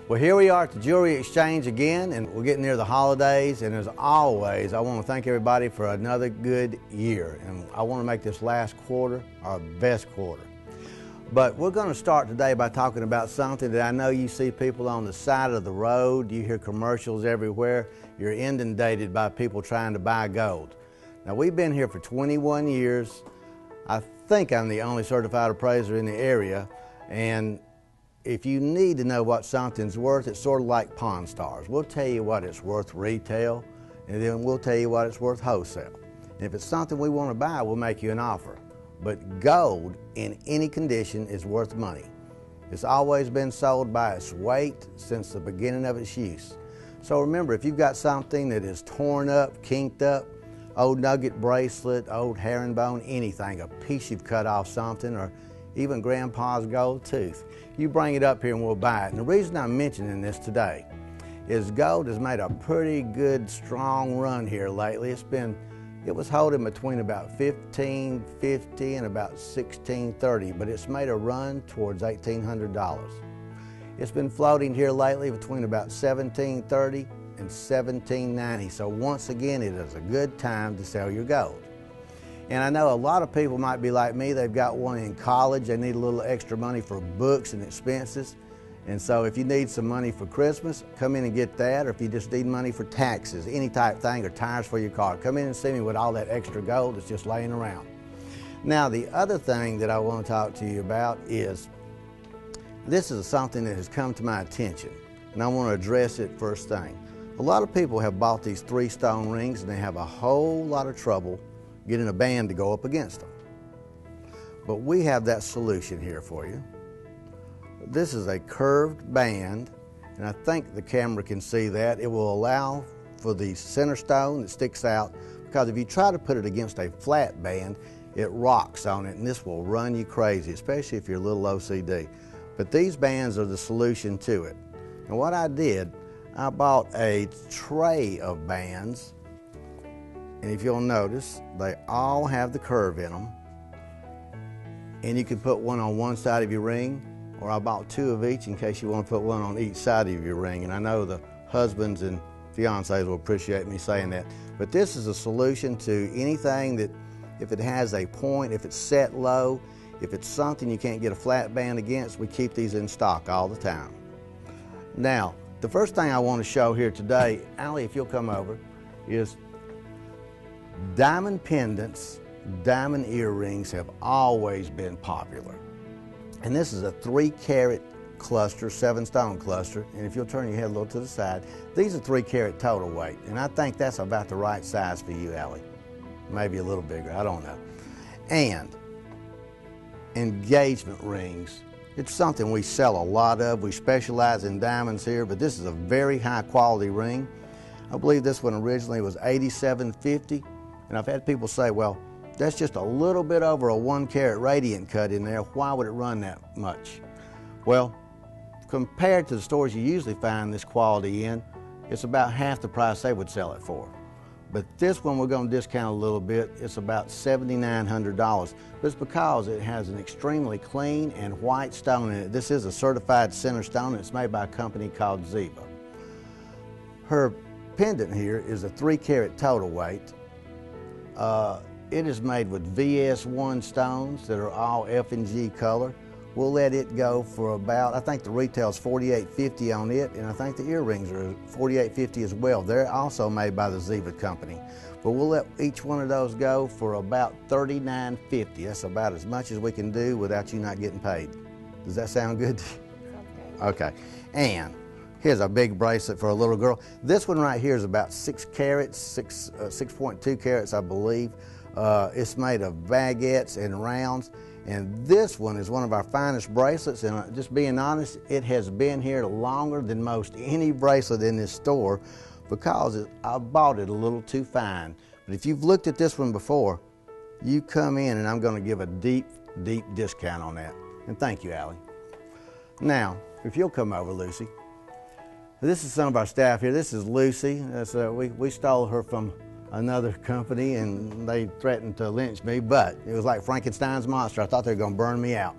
Well, here we are at the Jewelry Exchange again, and we're getting near the holidays, and as always, I want to thank everybody for another good year, and I want to make this last quarter our best quarter. But we're going to start today by talking about something that I know you see people on the side of the road, you hear commercials everywhere, you're inundated by people trying to buy gold. Now, we've been here for 21 years. I think I'm the only certified appraiser in the area, and if you need to know what something's worth, it's sort of like Pawn Stars. We'll tell you what it's worth retail, and then we'll tell you what it's worth wholesale. And if it's something we want to buy, we'll make you an offer. But gold, in any condition, is worth money. It's always been sold by its weight since the beginning of its use. So remember, if you've got something that is torn up, kinked up, old nugget bracelet, old herringbone, anything, a piece you've cut off something, or even Grandpa's gold tooth, you bring it up here and we'll buy it. And the reason I'm mentioning this today is gold has made a pretty good, strong run here lately. It was holding between about $15.50 and about $16.30, but it's made a run towards $1,800. It's been floating here lately between about $17.30 and $17.90. So once again, it is a good time to sell your gold. And I know a lot of people might be like me, they've got one in college, they need a little extra money for books and expenses. And so if you need some money for Christmas, come in and get that, or if you just need money for taxes, any type thing, or tires for your car, come in and see me with all that extra gold that's just laying around. Now, the other thing that I want to talk to you about is, this is something that has come to my attention, and I want to address it first thing. A lot of people have bought these 3-stone rings, and they have a whole lot of trouble getting a band to go up against them. But we have that solution here for you. This is a curved band, and I think the camera can see that. It will allow for the center stone that sticks out, because if you try to put it against a flat band, it rocks on it, and this will run you crazy, especially if you're a little OCD. But these bands are the solution to it. And what I did, I bought a tray of bands, and if you'll notice, they all have the curve in them. And you can put one on one side of your ring, or I bought 2 of each in case you want to put one on each side of your ring. And I know the husbands and fiancés will appreciate me saying that. But this is a solution to anything that, if it has a point, if it's set low, if it's something you can't get a flat band against, we keep these in stock all the time. Now, the first thing I want to show here today, Allie, if you'll come over, is diamond pendants, diamond earrings have always been popular. And this is a 3-carat cluster, 7-stone cluster. And if you'll turn your head a little to the side, these are 3-carat total weight. And I think that's about the right size for you, Allie. Maybe a little bigger, I don't know. And engagement rings. It's something we sell a lot of. We specialize in diamonds here, but this is a very high quality ring. I believe this one originally was $87.50. And I've had people say, well, that's just a little bit over a 1-carat radiant cut in there. Why would it run that much? Well, compared to the stores you usually find this quality in, it's about half the price they would sell it for. But this one we're going to discount a little bit. It's about $7,900. But it's because it has an extremely clean and white stone in it. This is a certified center stone. It's made by a company called Ziva. Her pendant here is a 3-carat total weight. It is made with VS1 stones that are all F&G color. We'll let it go for about, I think the retail is $48.50 on it, and I think the earrings are $48.50 as well. They're also made by the Ziva company. But we'll let each one of those go for about $39.50. That's about as much as we can do without you not getting paid. Does that sound good? Sounds good. Okay. And here's a big bracelet for a little girl. This one right here is about 6 carats, 6.2 carats, I believe. It's made of baguettes and rounds. And this one is one of our finest bracelets, and just being honest, it has been here longer than most any bracelet in this store because I bought it a little too fine. But if you've looked at this one before, you come in and I'm going to give a deep, deep discount on that. And thank you, Allie. Now, if you'll come over, Lucy. This is some of our staff here. This is Lucy. We stole her from another company, and they threatened to lynch me, but it was like Frankenstein's monster. I thought they were going to burn me out.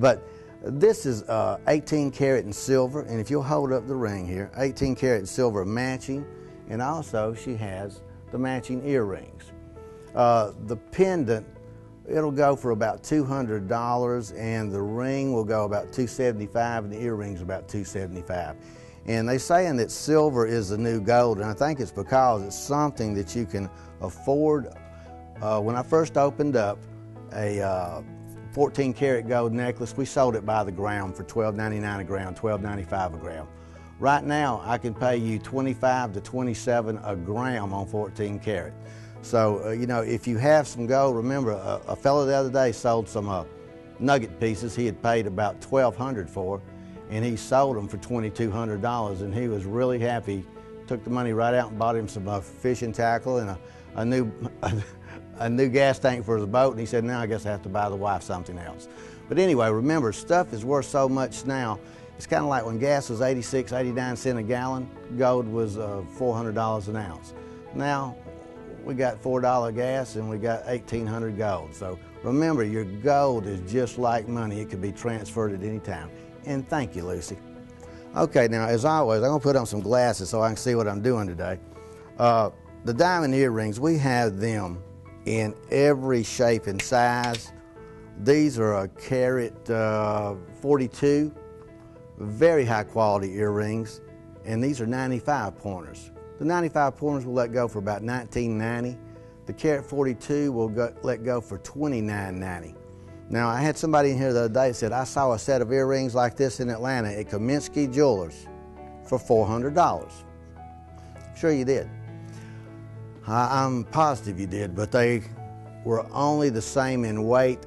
But This is 18 karat in silver, and if you'll hold up the ring here, 18 karat in silver matching, and also she has the matching earrings. The pendant, it'll go for about $200, and the ring will go about $275, and the earrings about $275. And they're saying that silver is the new gold, and I think it's because it's something that you can afford. When I first opened up a 14 karat gold necklace, we sold it by the gram for $12.99 a gram, $12.95 a gram. Right now, I can pay you $25 to $27 a gram on 14 karat. So, you know, if you have some gold, remember, a fellow the other day sold some nugget pieces he had paid about $1,200 for, and he sold them for $2,200, and he was really happy. Took the money right out and bought him some fishing tackle and a new gas tank for his boat, and he said, now I guess I have to buy the wife something else. But anyway, remember, stuff is worth so much now. It's kind of like when gas was 86, 89 cents a gallon, gold was $400 an ounce. Now, we got $4 gas and we got 1,800 gold. So remember, your gold is just like money. It can be transferred at any time. And thank you, Lucy. Okay, now as always, I'm gonna put on some glasses so I can see what I'm doing today. The diamond earrings, we have them in every shape and size. These are a carat 42, very high quality earrings, and these are 95 pointers. The 95 pointers will let go for about $19.90. The carat 42 will let go for $29.90. Now, I had somebody in here the other day that said, I saw a set of earrings like this in Atlanta at Kaminsky Jewelers for $400. Sure you did. I'm positive you did, but they were only the same in weight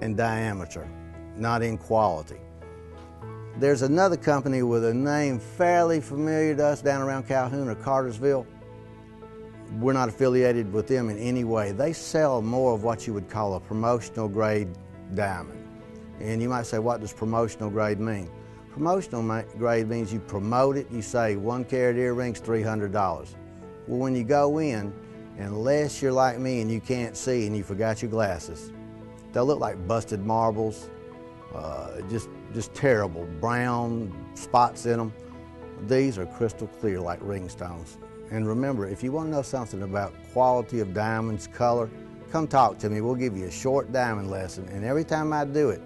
and diameter, not in quality. There's another company with a name fairly familiar to us down around Calhoun or Cartersville. We're not affiliated with them in any way. They sell more of what you would call a promotional grade diamond. And you might say, what does promotional grade mean? Promotional grade means you promote it, you say 1 carat earrings, $300. Well, when you go in, unless you're like me and you can't see and you forgot your glasses, they'll look like busted marbles, just terrible, brown spots in them. These are crystal clear like ring stones. And remember, if you want to know something about quality of diamonds, color, come talk to me. We'll give you a short diamond lesson, and every time I do it,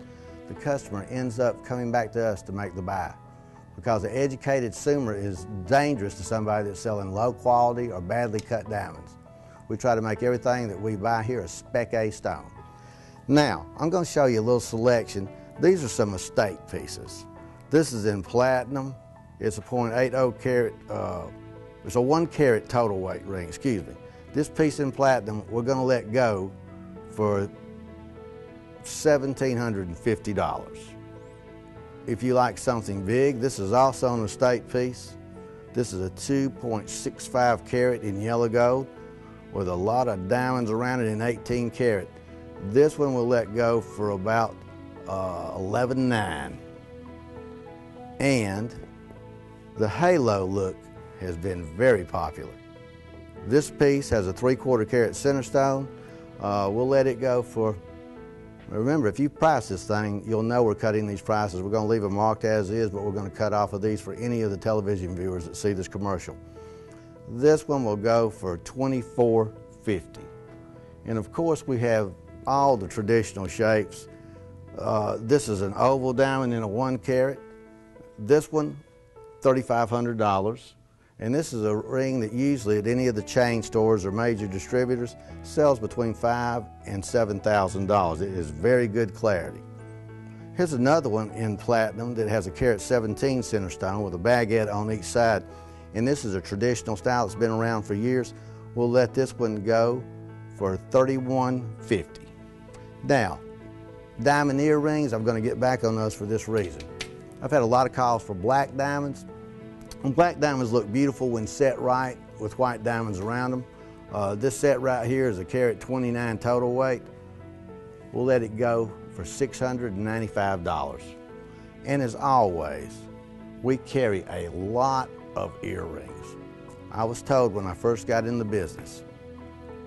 the customer ends up coming back to us to make the buy. Because the educated consumer is dangerous to somebody that's selling low quality or badly cut diamonds. We try to make everything that we buy here a spec A stone. Now, I'm going to show you a little selection. These are some estate pieces. This is in platinum. It's a .80 carat, it's a 1 carat total weight ring, excuse me. This piece in platinum, we're going to let go for $1,750. If you like something big, this is also an estate piece. This is a 2.65 carat in yellow gold with a lot of diamonds around it in 18 karat. This one will let go for about $11,900. And the halo look has been very popular. This piece has a 3/4 carat center stone. We'll let it go for, remember, if you price this thing, you'll know we're cutting these prices. We're going to leave them marked as is, but we're going to cut off of these for any of the television viewers that see this commercial. This one will go for $24.50. And of course, we have all the traditional shapes. This is an oval diamond in a 1 carat. This one, $3,500. And this is a ring that usually at any of the chain stores or major distributors sells between $5,000 and $7,000. It is very good clarity. Here's another one in platinum that has a carat 17 center stone with a baguette on each side. And this is a traditional style that's been around for years. We'll let this one go for $31.50. Now, diamond earrings, I'm going to get back on those for this reason. I've had a lot of calls for black diamonds. And black diamonds look beautiful when set right with white diamonds around them. This set right here is a carat 29 total weight. We'll let it go for $695. And as always, we carry a lot of earrings. I was told when I first got in the business,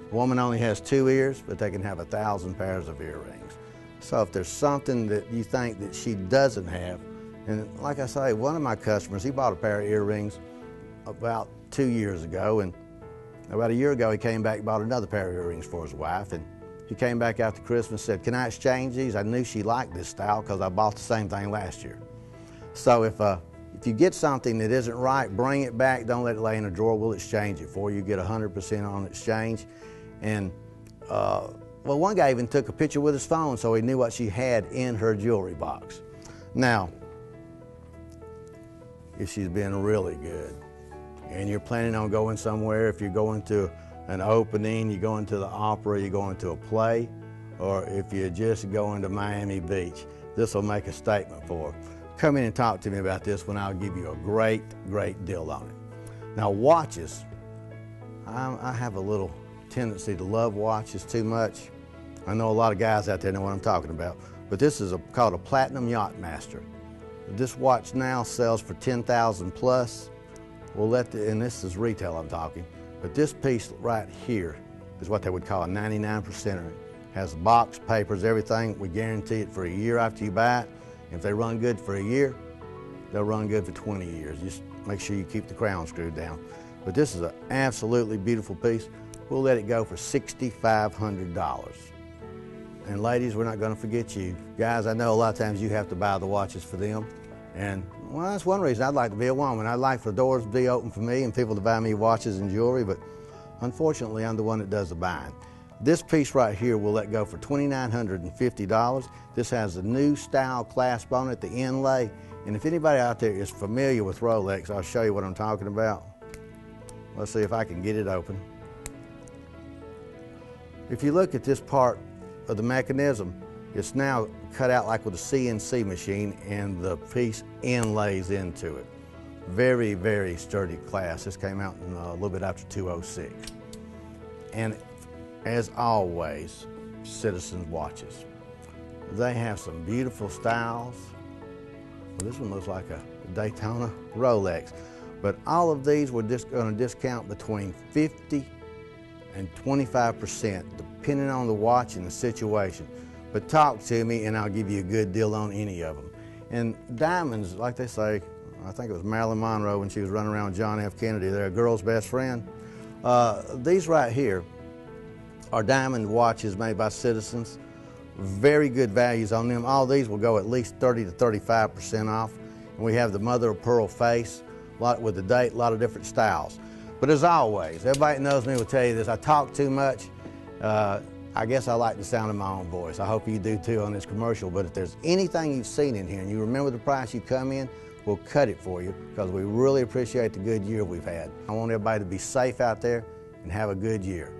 a woman only has 2 ears, but they can have 1,000 pairs of earrings. So if there's something that you think that she doesn't have, and like I say, one of my customers, he bought a pair of earrings about 2 years ago, and about a year ago he came back and bought another pair of earrings for his wife, and he came back after Christmas and said, "Can I exchange these? I knew she liked this style because I bought the same thing last year." So if you get something that isn't right, bring it back. Don't let it lay in a drawer. We'll exchange it for you. Get 100% on exchange. And well, one guy even took a picture with his phone so he knew what she had in her jewelry box. Now, if she's been really good and you're planning on going somewhere, if you're going to an opening, you're going to the opera, you're going to a play, or if you're just going to Miami Beach, this will make a statement for her. Come in and talk to me about this when I'll give you a great, great deal on it. Now, watches, I have a little tendency to love watches too much. I know a lot of guys out there know what I'm talking about, but this is called a Platinum Yacht Master. This watch now sells for $10,000 plus. And this is retail I'm talking, but this piece right here is what they would call a 99%er. Has box, papers, everything. We guarantee it for a year after you buy it. If they run good for a year, they'll run good for 20 years. Just make sure you keep the crown screwed down. But this is an absolutely beautiful piece. We'll let it go for $6,500. And ladies, we're not going to forget you. Guys, I know a lot of times you have to buy the watches for them. And well, that's one reason I'd like to be a woman. I'd like for the doors to be open for me and people to buy me watches and jewelry, but unfortunately, I'm the one that does the buying. This piece right here will let go for $2,950. This has a new style clasp on it, the inlay. And if anybody out there is familiar with Rolex, I'll show you what I'm talking about. Let's see if I can get it open. If you look at this part of the mechanism, it's now cut out like with a CNC machine, and the piece inlays into it. Very, very sturdy clasp. This came out in a little bit after 206. And as always, Citizen watches. They have some beautiful styles. Well, this one looks like a Daytona Rolex. But all of these we're just going to discount between 50 and 25%, depending on the watch and the situation. But talk to me and I'll give you a good deal on any of them. And diamonds, like they say, I think it was Marilyn Monroe when she was running around with John F. Kennedy, they're a girl's best friend. These right here are diamond watches made by Citizens. Very good values on them. All these will go at least 30 to 35% off. And we have the mother of pearl face, with the date, a lot of different styles. But as always, everybody that knows me will tell you this, I talk too much. I guess I like the sound of my own voice. I hope you do too on this commercial, but if there's anything you've seen in here and you remember the price you come in, we'll cut it for you because we really appreciate the good year we've had. I want everybody to be safe out there and have a good year.